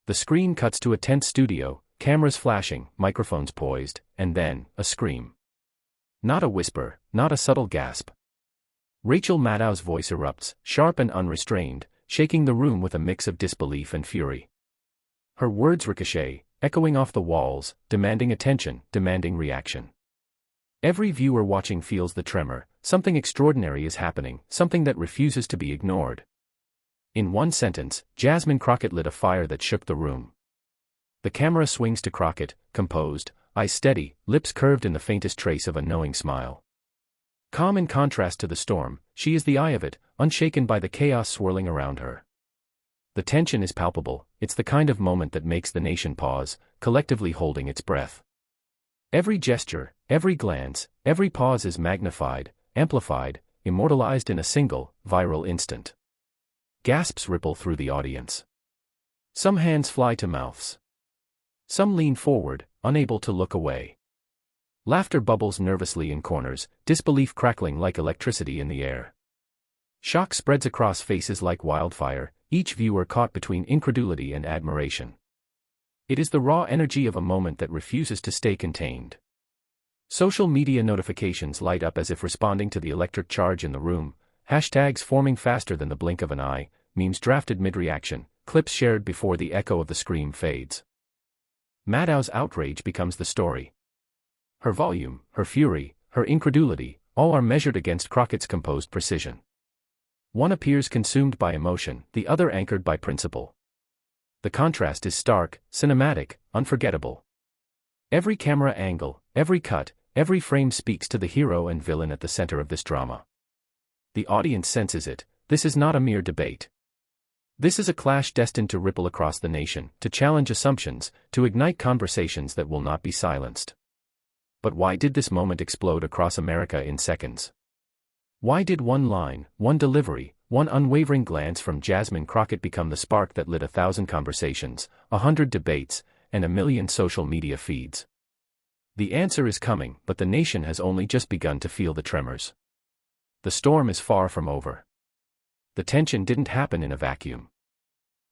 The screen cuts to a tense studio, cameras flashing, microphones poised, and then, a scream. Not a whisper, not a subtle gasp. Rachel Maddow's voice erupts, sharp and unrestrained, shaking the room with a mix of disbelief and fury. Her words ricochet, echoing off the walls, demanding attention, demanding reaction. Every viewer watching feels the tremor. Something extraordinary is happening, something that refuses to be ignored. In one sentence, Jasmine Crockett lit a fire that shook the room. The camera swings to Crockett, composed, eyes steady, lips curved in the faintest trace of a knowing smile. Calm in contrast to the storm, she is the eye of it, unshaken by the chaos swirling around her. The tension is palpable. It's the kind of moment that makes the nation pause, collectively holding its breath. Every gesture, every glance, every pause is magnified, amplified, immortalized in a single, viral instant. Gasps ripple through the audience. Some hands fly to mouths. Some lean forward, unable to look away. Laughter bubbles nervously in corners, disbelief crackling like electricity in the air. Shock spreads across faces like wildfire, each viewer caught between incredulity and admiration. It is the raw energy of a moment that refuses to stay contained. Social media notifications light up as if responding to the electric charge in the room, hashtags forming faster than the blink of an eye, memes drafted mid-reaction, clips shared before the echo of the scream fades. Maddow's outrage becomes the story. Her volume, her fury, her incredulity, all are measured against Crockett's composed precision. One appears consumed by emotion, the other anchored by principle. The contrast is stark, cinematic, unforgettable. Every camera angle, every cut, every frame speaks to the hero and villain at the center of this drama. The audience senses it. This is not a mere debate. This is a clash destined to ripple across the nation, to challenge assumptions, to ignite conversations that will not be silenced. But why did this moment explode across America in seconds? Why did one line, one delivery, one unwavering glance from Jasmine Crockett become the spark that lit 1,000 conversations, 100 debates, and 1,000,000 social media feeds? The answer is coming, but the nation has only just begun to feel the tremors. The storm is far from over. The tension didn't happen in a vacuum.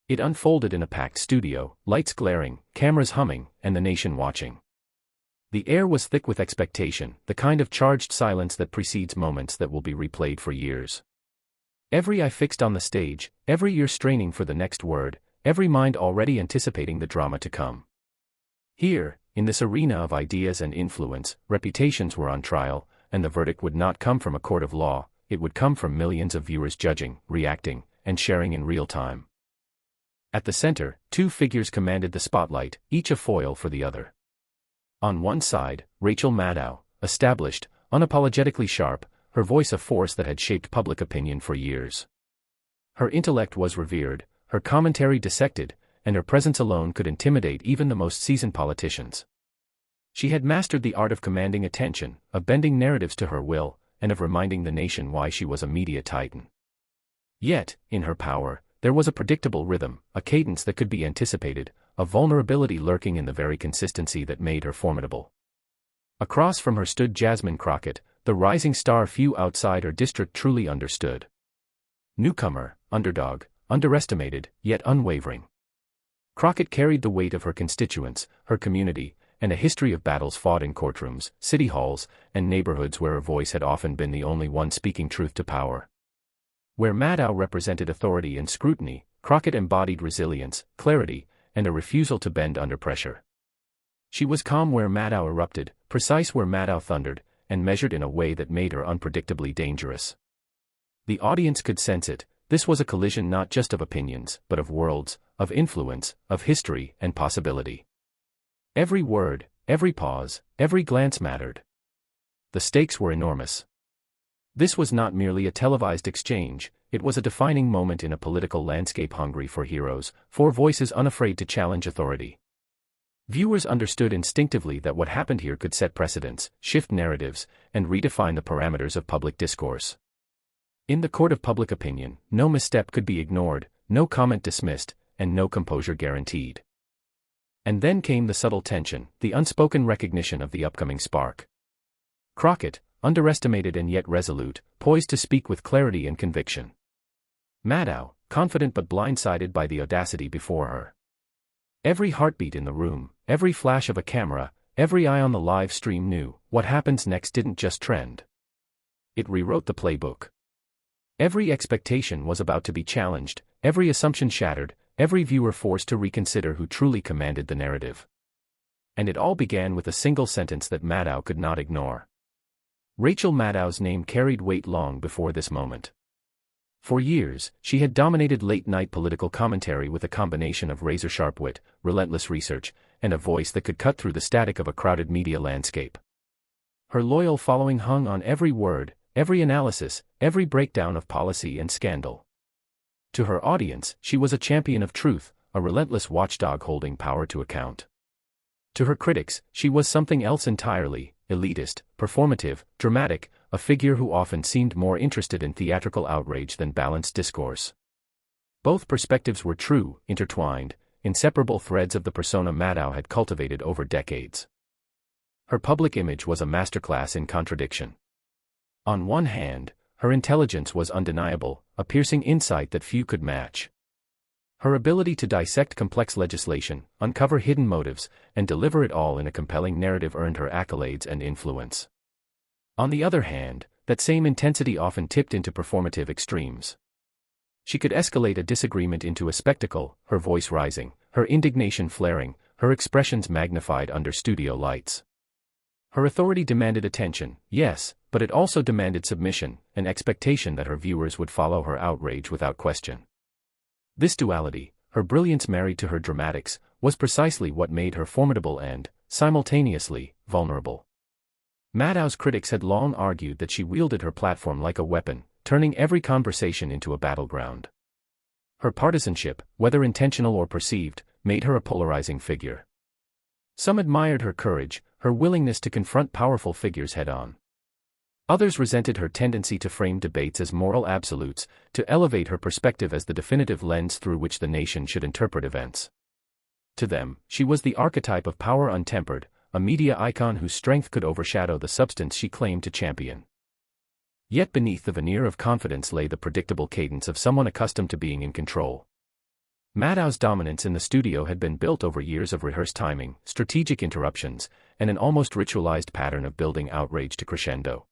It unfolded in a packed studio, lights glaring, cameras humming, and the nation watching. The air was thick with expectation, the kind of charged silence that precedes moments that will be replayed for years. Every eye fixed on the stage, every ear straining for the next word, every mind already anticipating the drama to come. Here, in this arena of ideas and influence, reputations were on trial, and the verdict would not come from a court of law, it would come from millions of viewers judging, reacting, and sharing in real time. At the center, two figures commanded the spotlight, each a foil for the other. On one side, Rachel Maddow, established, unapologetically sharp, her voice a force that had shaped public opinion for years. Her intellect was revered, her commentary dissected, and her presence alone could intimidate even the most seasoned politicians. She had mastered the art of commanding attention, of bending narratives to her will, and of reminding the nation why she was a media titan. Yet, in her power, there was a predictable rhythm, a cadence that could be anticipated, a vulnerability lurking in the very consistency that made her formidable. Across from her stood Jasmine Crockett, the rising star few outside her district truly understood. Newcomer, underdog, underestimated, yet unwavering. Crockett carried the weight of her constituents, her community, and a history of battles fought in courtrooms, city halls, and neighborhoods where her voice had often been the only one speaking truth to power. Where Maddow represented authority and scrutiny, Crockett embodied resilience, clarity, and a refusal to bend under pressure. She was calm where Maddow erupted, precise where Maddow thundered, and measured in a way that made her unpredictably dangerous. The audience could sense it. This was a collision not just of opinions, but of worlds, of influence, of history, and possibility. Every word, every pause, every glance mattered. The stakes were enormous. This was not merely a televised exchange, it was a defining moment in a political landscape hungry for heroes, for voices unafraid to challenge authority. Viewers understood instinctively that what happened here could set precedents, shift narratives, and redefine the parameters of public discourse. In the court of public opinion, no misstep could be ignored, no comment dismissed, and no composure guaranteed. And then came the subtle tension, the unspoken recognition of the upcoming spark. Crockett, underestimated and yet resolute, poised to speak with clarity and conviction. Maddow, confident but blindsided by the audacity before her. Every heartbeat in the room, every flash of a camera, every eye on the live stream knew what happens next didn't just trend. It rewrote the playbook. Every expectation was about to be challenged, every assumption shattered, every viewer forced to reconsider who truly commanded the narrative. And it all began with a single sentence that Maddow could not ignore. Rachel Maddow's name carried weight long before this moment. For years, she had dominated late-night political commentary with a combination of razor-sharp wit, relentless research, and a voice that could cut through the static of a crowded media landscape. Her loyal following hung on every word, every analysis, every breakdown of policy and scandal. To her audience, she was a champion of truth, a relentless watchdog holding power to account. To her critics, she was something else entirely: elitist, performative, dramatic, a figure who often seemed more interested in theatrical outrage than balanced discourse. Both perspectives were true, intertwined, inseparable threads of the persona Maddow had cultivated over decades. Her public image was a masterclass in contradiction. On one hand, her intelligence was undeniable, a piercing insight that few could match. Her ability to dissect complex legislation, uncover hidden motives, and deliver it all in a compelling narrative earned her accolades and influence. On the other hand, that same intensity often tipped into performative extremes. She could escalate a disagreement into a spectacle, her voice rising, her indignation flaring, her expressions magnified under studio lights. Her authority demanded attention, yes, but it also demanded submission, an expectation that her viewers would follow her outrage without question. This duality, her brilliance married to her dramatics, was precisely what made her formidable and, simultaneously, vulnerable. Maddow's critics had long argued that she wielded her platform like a weapon, turning every conversation into a battleground. Her partisanship, whether intentional or perceived, made her a polarizing figure. Some admired her courage, her willingness to confront powerful figures head-on. Others resented her tendency to frame debates as moral absolutes, to elevate her perspective as the definitive lens through which the nation should interpret events. To them, she was the archetype of power untempered, a media icon whose strength could overshadow the substance she claimed to champion. Yet beneath the veneer of confidence lay the predictable cadence of someone accustomed to being in control. Maddow's dominance in the studio had been built over years of rehearsed timing, strategic interruptions, and an almost ritualized pattern of building outrage to crescendo.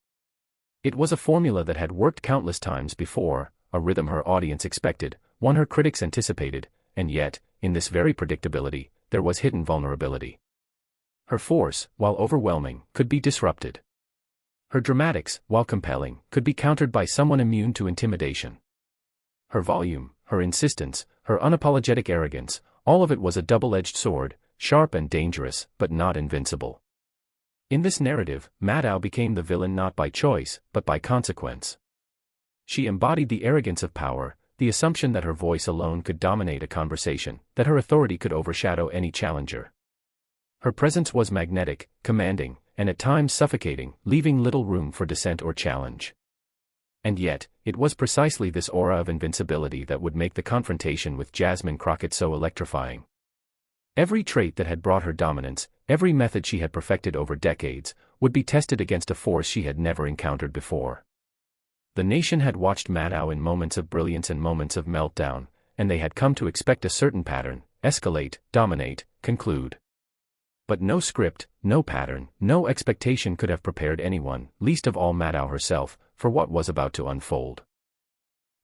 It was a formula that had worked countless times before, a rhythm her audience expected, one her critics anticipated, and yet, in this very predictability, there was hidden vulnerability. Her force, while overwhelming, could be disrupted. Her dramatics, while compelling, could be countered by someone immune to intimidation. Her volume, her insistence, her unapologetic arrogance, all of it was a double-edged sword, sharp and dangerous, but not invincible. In this narrative, Maddow became the villain not by choice, but by consequence. She embodied the arrogance of power, the assumption that her voice alone could dominate a conversation, that her authority could overshadow any challenger. Her presence was magnetic, commanding, and at times suffocating, leaving little room for dissent or challenge. And yet, it was precisely this aura of invincibility that would make the confrontation with Jasmine Crockett so electrifying. Every trait that had brought her dominance, every method she had perfected over decades, would be tested against a force she had never encountered before. The nation had watched Maddow in moments of brilliance and moments of meltdown, and they had come to expect a certain pattern: escalate, dominate, conclude. But no script, no pattern, no expectation could have prepared anyone, least of all Maddow herself, for what was about to unfold.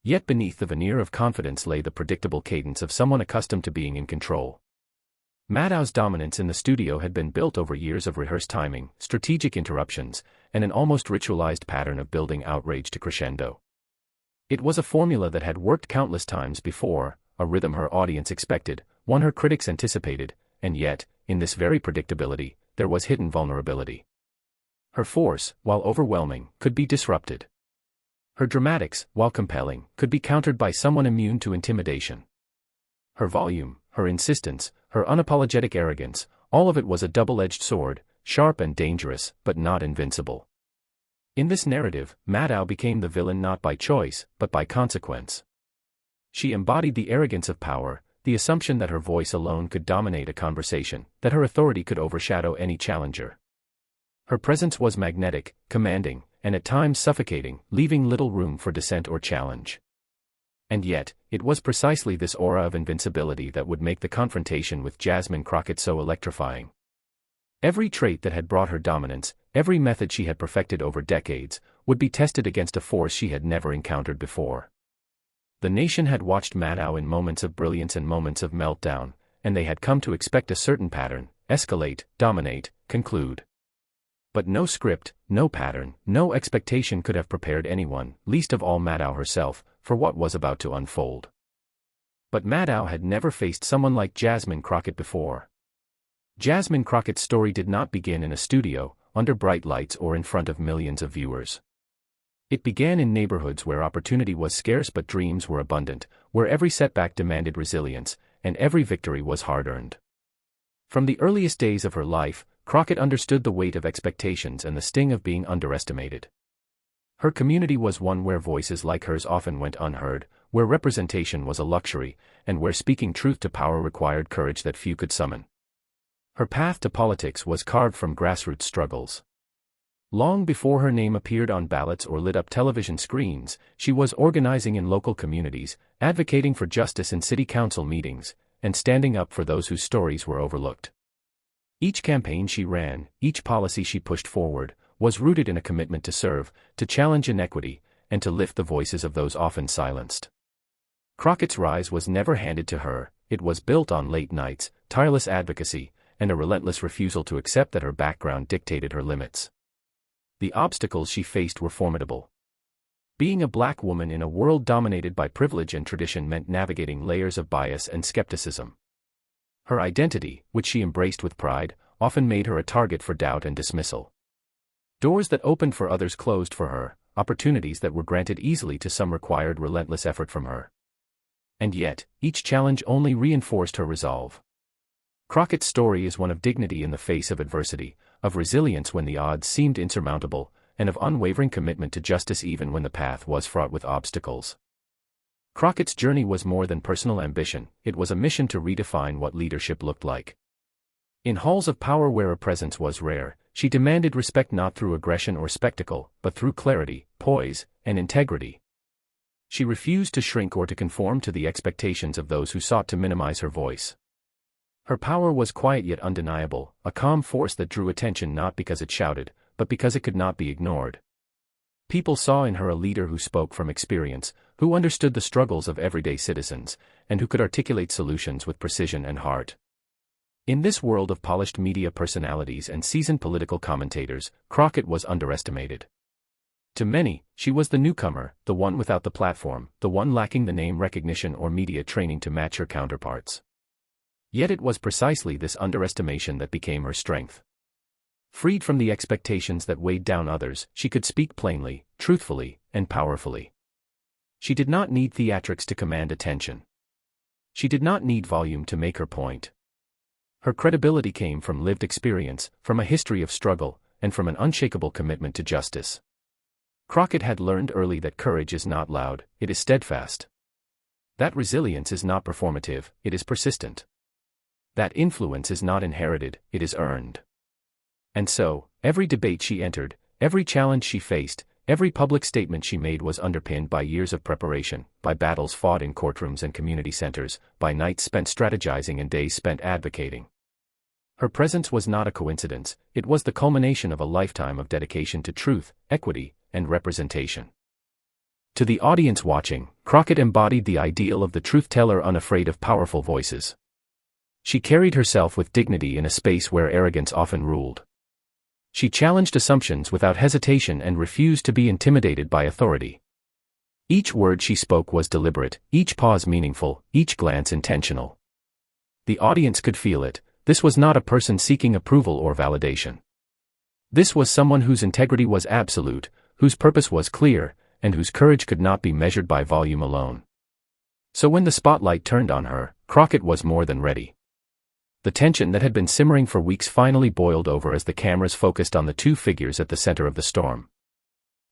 Yet beneath the veneer of confidence lay the predictable cadence of someone accustomed to being in control. Maddow's dominance in the studio had been built over years of rehearsed timing, strategic interruptions, and an almost ritualized pattern of building outrage to crescendo. It was a formula that had worked countless times before, a rhythm her audience expected, one her critics anticipated, and yet, in this very predictability, there was hidden vulnerability. Her force, while overwhelming, could be disrupted. Her dramatics, while compelling, could be countered by someone immune to intimidation. Her volume, her insistence, her unapologetic arrogance, all of it was a double-edged sword, sharp and dangerous, but not invincible. In this narrative, Maddow became the villain not by choice, but by consequence. She embodied the arrogance of power, the assumption that her voice alone could dominate a conversation, that her authority could overshadow any challenger. Her presence was magnetic, commanding, and at times suffocating, leaving little room for dissent or challenge. And yet, it was precisely this aura of invincibility that would make the confrontation with Jasmine Crockett so electrifying. Every trait that had brought her dominance, every method she had perfected over decades, would be tested against a force she had never encountered before. The nation had watched Maddow in moments of brilliance and moments of meltdown, and they had come to expect a certain pattern: escalate, dominate, conclude. But no script, no pattern, no expectation could have prepared anyone, least of all Maddow herself, for what was about to unfold. But Maddow had never faced someone like Jasmine Crockett before. Jasmine Crockett's story did not begin in a studio, under bright lights or in front of millions of viewers. It began in neighborhoods where opportunity was scarce but dreams were abundant, where every setback demanded resilience, and every victory was hard-earned. From the earliest days of her life, Crockett understood the weight of expectations and the sting of being underestimated. Her community was one where voices like hers often went unheard, where representation was a luxury, and where speaking truth to power required courage that few could summon. Her path to politics was carved from grassroots struggles. Long before her name appeared on ballots or lit up television screens, she was organizing in local communities, advocating for justice in city council meetings, and standing up for those whose stories were overlooked. Each campaign she ran, each policy she pushed forward, was rooted in a commitment to serve, to challenge inequity, and to lift the voices of those often silenced. Crockett's rise was never handed to her; it was built on late nights, tireless advocacy, and a relentless refusal to accept that her background dictated her limits. The obstacles she faced were formidable. Being a black woman in a world dominated by privilege and tradition meant navigating layers of bias and skepticism. Her identity, which she embraced with pride, often made her a target for doubt and dismissal. Doors that opened for others closed for her, opportunities that were granted easily to some required relentless effort from her. And yet, each challenge only reinforced her resolve. Crockett's story is one of dignity in the face of adversity, of resilience when the odds seemed insurmountable, and of unwavering commitment to justice even when the path was fraught with obstacles. Crockett's journey was more than personal ambition; it was a mission to redefine what leadership looked like. In halls of power where a presence was rare, she demanded respect not through aggression or spectacle, but through clarity, poise, and integrity. She refused to shrink or to conform to the expectations of those who sought to minimize her voice. Her power was quiet yet undeniable, a calm force that drew attention not because it shouted, but because it could not be ignored. People saw in her a leader who spoke from experience, who understood the struggles of everyday citizens, and who could articulate solutions with precision and heart. In this world of polished media personalities and seasoned political commentators, Crockett was underestimated. To many, she was the newcomer, the one without the platform, the one lacking the name recognition or media training to match her counterparts. Yet it was precisely this underestimation that became her strength. Freed from the expectations that weighed down others, she could speak plainly, truthfully, and powerfully. She did not need theatrics to command attention. She did not need volume to make her point. Her credibility came from lived experience, from a history of struggle, and from an unshakable commitment to justice. Crockett had learned early that courage is not loud, it is steadfast. That resilience is not performative, it is persistent. That influence is not inherited, it is earned. And so, every debate she entered, every challenge she faced, every public statement she made was underpinned by years of preparation, by battles fought in courtrooms and community centers, by nights spent strategizing and days spent advocating. Her presence was not a coincidence, it was the culmination of a lifetime of dedication to truth, equity, and representation. To the audience watching, Crockett embodied the ideal of the truth-teller unafraid of powerful voices. She carried herself with dignity in a space where arrogance often ruled. She challenged assumptions without hesitation and refused to be intimidated by authority. Each word she spoke was deliberate, each pause meaningful, each glance intentional. The audience could feel it. This was not a person seeking approval or validation. This was someone whose integrity was absolute, whose purpose was clear, and whose courage could not be measured by volume alone. So when the spotlight turned on her, Crockett was more than ready. The tension that had been simmering for weeks finally boiled over as the cameras focused on the two figures at the center of the storm.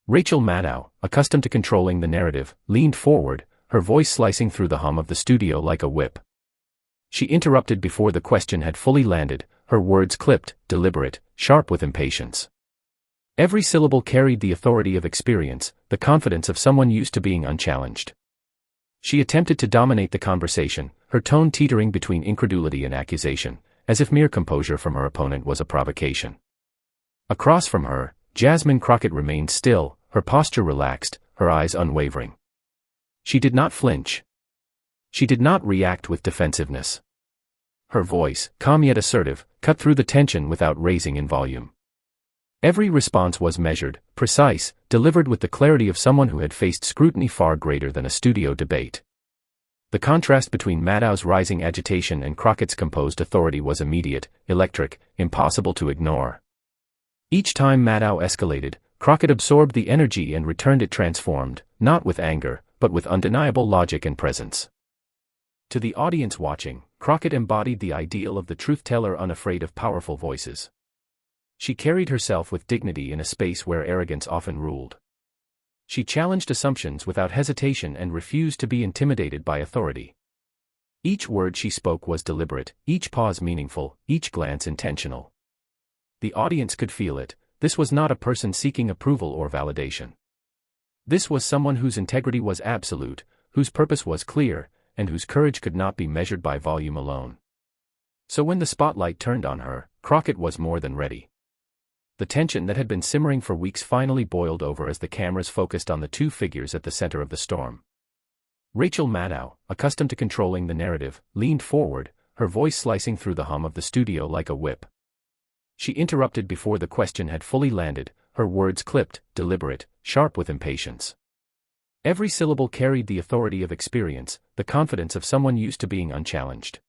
Rachel Maddow, accustomed to controlling the narrative, leaned forward, her voice slicing through the hum of the studio like a whip. She interrupted before the question had fully landed, her words clipped, deliberate, sharp with impatience. Every syllable carried the authority of experience, the confidence of someone used to being unchallenged. She attempted to dominate the conversation, her tone teetering between incredulity and accusation, as if mere composure from her opponent was a provocation. Across from her, Jasmine Crockett remained still, her posture relaxed, her eyes unwavering. She did not flinch. She did not react with defensiveness. Her voice, calm yet assertive, cut through the tension without raising in volume. Every response was measured, precise, delivered with the clarity of someone who had faced scrutiny far greater than a studio debate. The contrast between Maddow's rising agitation and Crockett's composed authority was immediate, electric, impossible to ignore. Each time Maddow escalated, Crockett absorbed the energy and returned it transformed, not with anger, but with undeniable logic and presence. To the audience watching, Crockett embodied the ideal of the truth-teller unafraid of powerful voices. She carried herself with dignity in a space where arrogance often ruled. She challenged assumptions without hesitation and refused to be intimidated by authority. Each word she spoke was deliberate, each pause meaningful, each glance intentional. The audience could feel it. This was not a person seeking approval or validation. This was someone whose integrity was absolute, whose purpose was clear, and whose courage could not be measured by volume alone. So when the spotlight turned on her, Crockett was more than ready. The tension that had been simmering for weeks finally boiled over as the cameras focused on the two figures at the center of the storm. Rachel Maddow, accustomed to controlling the narrative, leaned forward, her voice slicing through the hum of the studio like a whip. She interrupted before the question had fully landed, her words clipped, deliberate, sharp with impatience. Every syllable carried the authority of experience, the confidence of someone used to being unchallenged.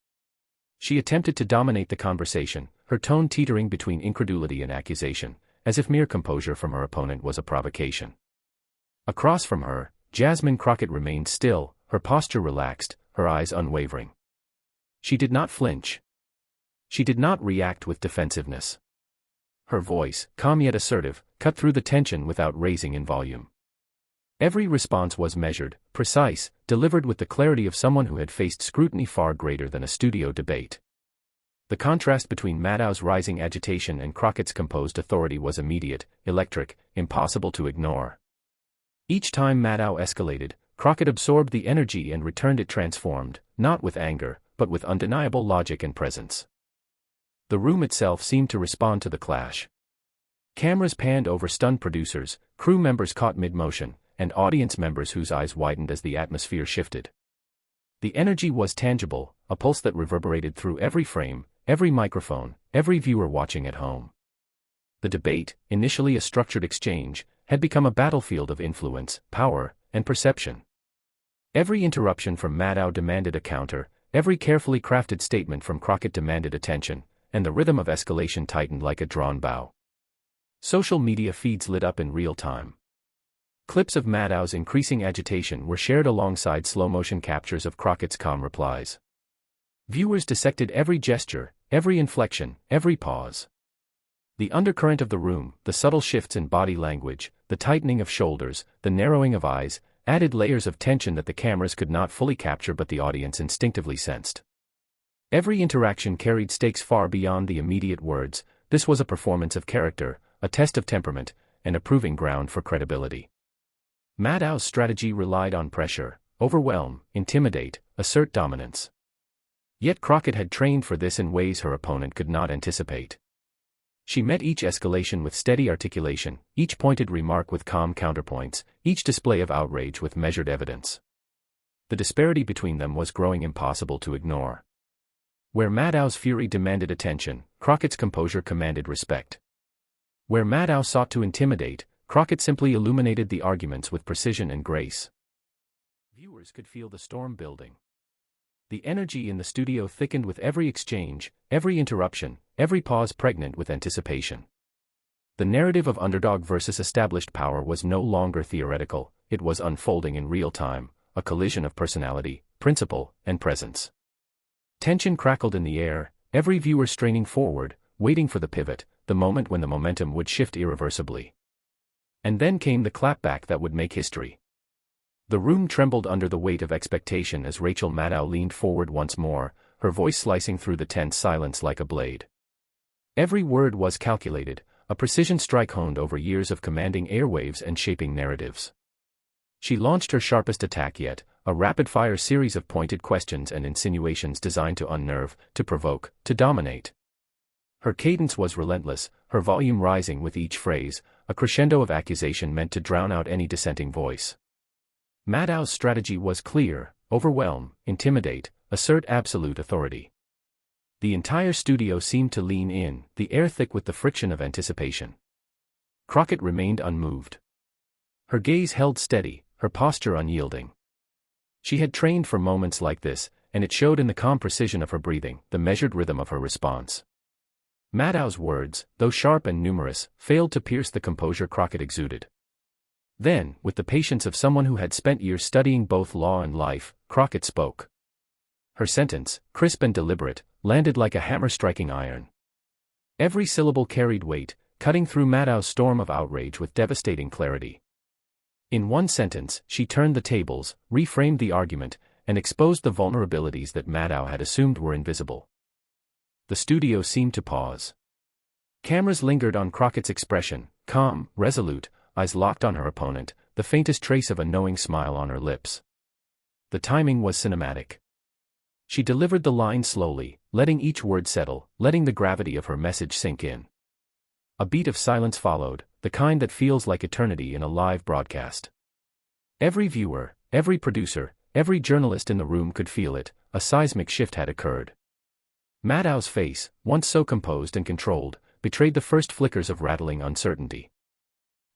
She attempted to dominate the conversation, her tone teetering between incredulity and accusation, as if mere composure from her opponent was a provocation. Across from her, Jasmine Crockett remained still, her posture relaxed, her eyes unwavering. She did not flinch. She did not react with defensiveness. Her voice, calm yet assertive, cut through the tension without raising in volume. Every response was measured, precise, delivered with the clarity of someone who had faced scrutiny far greater than a studio debate. The contrast between Maddow's rising agitation and Crockett's composed authority was immediate, electric, impossible to ignore. Each time Maddow escalated, Crockett absorbed the energy and returned it transformed, not with anger, but with undeniable logic and presence. The room itself seemed to respond to the clash. Cameras panned over stunned producers, crew members caught mid-motion, and audience members whose eyes widened as the atmosphere shifted. The energy was tangible, a pulse that reverberated through every frame, every microphone, every viewer watching at home. The debate, initially a structured exchange, had become a battlefield of influence, power, and perception. Every interruption from Maddow demanded a counter, every carefully crafted statement from Crockett demanded attention, and the rhythm of escalation tightened like a drawn bow. Social media feeds lit up in real time. Clips of Maddow's increasing agitation were shared alongside slow-motion captures of Crockett's calm replies. Viewers dissected every gesture, every inflection, every pause. The undercurrent of the room, the subtle shifts in body language, the tightening of shoulders, the narrowing of eyes, added layers of tension that the cameras could not fully capture but the audience instinctively sensed. Every interaction carried stakes far beyond the immediate words. This was a performance of character, a test of temperament, and a proving ground for credibility. Maddow's strategy relied on pressure, overwhelm, intimidate, assert dominance. Yet Crockett had trained for this in ways her opponent could not anticipate. She met each escalation with steady articulation, each pointed remark with calm counterpoints, each display of outrage with measured evidence. The disparity between them was growing impossible to ignore. Where Maddow's fury demanded attention, Crockett's composure commanded respect. Where Maddow sought to intimidate, Crockett simply illuminated the arguments with precision and grace. Viewers could feel the storm building. The energy in the studio thickened with every exchange, every interruption, every pause pregnant with anticipation. The narrative of underdog versus established power was no longer theoretical, it was unfolding in real time, a collision of personality, principle, and presence. Tension crackled in the air, every viewer straining forward, waiting for the pivot, the moment when the momentum would shift irreversibly. And then came the clapback that would make history. The room trembled under the weight of expectation as Rachel Maddow leaned forward once more, her voice slicing through the tense silence like a blade. Every word was calculated, a precision strike honed over years of commanding airwaves and shaping narratives. She launched her sharpest attack yet, a rapid-fire series of pointed questions and insinuations designed to unnerve, to provoke, to dominate. Her cadence was relentless, her volume rising with each phrase, a crescendo of accusation meant to drown out any dissenting voice. Maddow's strategy was clear: overwhelm, intimidate, assert absolute authority. The entire studio seemed to lean in, the air thick with the friction of anticipation. Crockett remained unmoved. Her gaze held steady, her posture unyielding. She had trained for moments like this, and it showed in the calm precision of her breathing, the measured rhythm of her response. Maddow's words, though sharp and numerous, failed to pierce the composure Crockett exuded. Then, with the patience of someone who had spent years studying both law and life, Crockett spoke. Her sentence, crisp and deliberate, landed like a hammer striking iron. Every syllable carried weight, cutting through Maddow's storm of outrage with devastating clarity. In one sentence, she turned the tables, reframed the argument, and exposed the vulnerabilities that Maddow had assumed were invisible. The studio seemed to pause. Cameras lingered on Crockett's expression, calm, resolute, eyes locked on her opponent, the faintest trace of a knowing smile on her lips. The timing was cinematic. She delivered the line slowly, letting each word settle, letting the gravity of her message sink in. A beat of silence followed, the kind that feels like eternity in a live broadcast. Every viewer, every producer, every journalist in the room could feel it: a seismic shift had occurred. Maddow's face, once so composed and controlled, betrayed the first flickers of rattling uncertainty.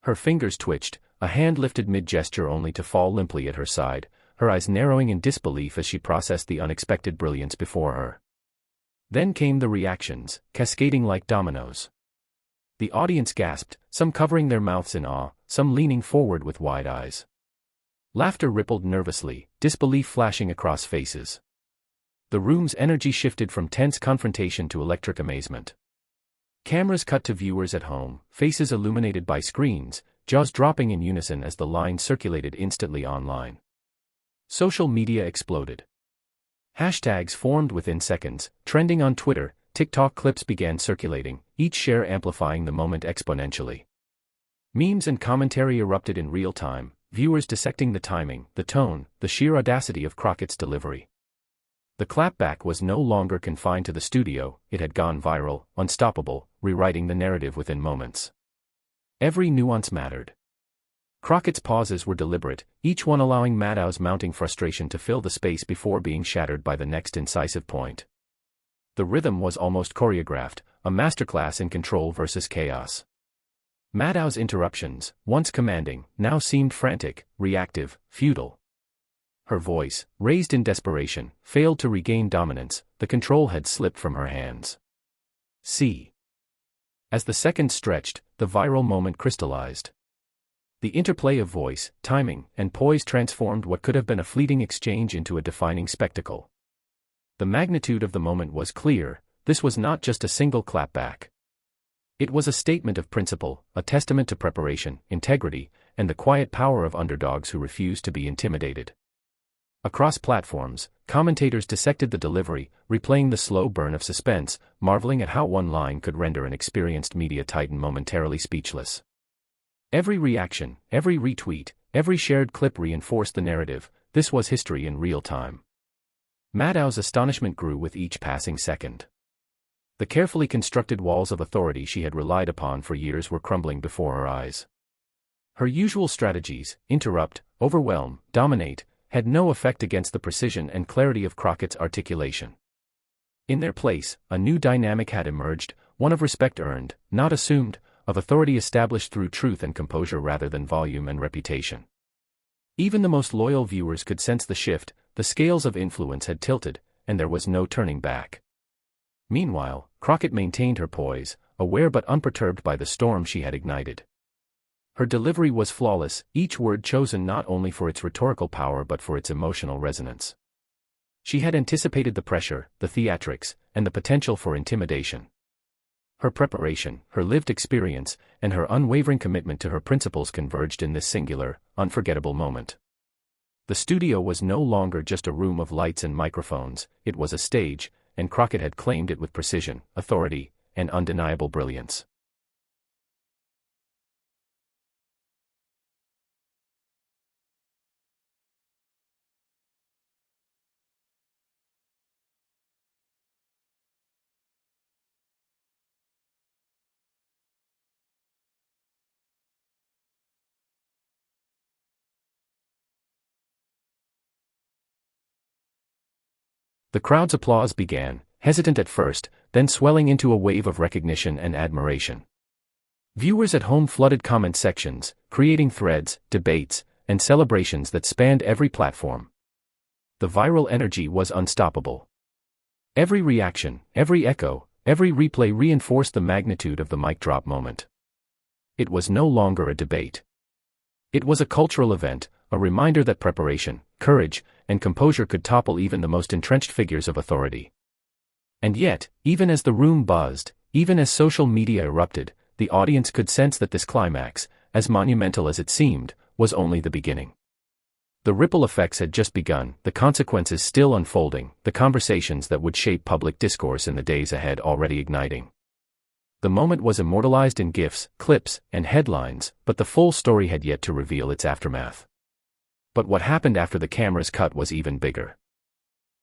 Her fingers twitched, a hand lifted mid-gesture only to fall limply at her side, her eyes narrowing in disbelief as she processed the unexpected brilliance before her. Then came the reactions, cascading like dominoes. The audience gasped, some covering their mouths in awe, some leaning forward with wide eyes. Laughter rippled nervously, disbelief flashing across faces. The room's energy shifted from tense confrontation to electric amazement. Cameras cut to viewers at home, faces illuminated by screens, jaws dropping in unison as the line circulated instantly online. Social media exploded. Hashtags formed within seconds, trending on Twitter. TikTok clips began circulating, each share amplifying the moment exponentially. Memes and commentary erupted in real time, viewers dissecting the timing, the tone, the sheer audacity of Crockett's delivery. The clapback was no longer confined to the studio, it had gone viral, unstoppable, rewriting the narrative within moments. Every nuance mattered. Crockett's pauses were deliberate, each one allowing Maddow's mounting frustration to fill the space before being shattered by the next incisive point. The rhythm was almost choreographed, a masterclass in control versus chaos. Maddow's interruptions, once commanding, now seemed frantic, reactive, futile. Her voice, raised in desperation, failed to regain dominance, the control had slipped from her hands. As the seconds stretched, the viral moment crystallized. The interplay of voice, timing, and poise transformed what could have been a fleeting exchange into a defining spectacle. The magnitude of the moment was clear: this was not just a single clapback. It was a statement of principle, a testament to preparation, integrity, and the quiet power of underdogs who refused to be intimidated. Across platforms, commentators dissected the delivery, replaying the slow burn of suspense, marveling at how one line could render an experienced media titan momentarily speechless. Every reaction, every retweet, every shared clip reinforced the narrative: this was history in real time. Maddow's astonishment grew with each passing second. The carefully constructed walls of authority she had relied upon for years were crumbling before her eyes. Her usual strategies, interrupt, overwhelm, dominate, had no effect against the precision and clarity of Crockett's articulation. In their place, a new dynamic had emerged, one of respect earned, not assumed, of authority established through truth and composure rather than volume and reputation. Even the most loyal viewers could sense the shift: the scales of influence had tilted, and there was no turning back. Meanwhile, Crockett maintained her poise, aware but unperturbed by the storm she had ignited. Her delivery was flawless, each word chosen not only for its rhetorical power but for its emotional resonance. She had anticipated the pressure, the theatrics, and the potential for intimidation. Her preparation, her lived experience, and her unwavering commitment to her principles converged in this singular, unforgettable moment. The studio was no longer just a room of lights and microphones, it was a stage, and Crockett had claimed it with precision, authority, and undeniable brilliance. The crowd's applause began, hesitant at first, then swelling into a wave of recognition and admiration. Viewers at home flooded comment sections, creating threads, debates, and celebrations that spanned every platform. The viral energy was unstoppable. Every reaction, every echo, every replay reinforced the magnitude of the mic drop moment. It was no longer a debate. It was a cultural event, a reminder that preparation, courage, and composure could topple even the most entrenched figures of authority. And yet, even as the room buzzed, even as social media erupted, the audience could sense that this climax, as monumental as it seemed, was only the beginning. The ripple effects had just begun, the consequences still unfolding, the conversations that would shape public discourse in the days ahead already igniting. The moment was immortalized in GIFs, clips, and headlines, but the full story had yet to reveal its aftermath. But what happened after the camera's cut was even bigger.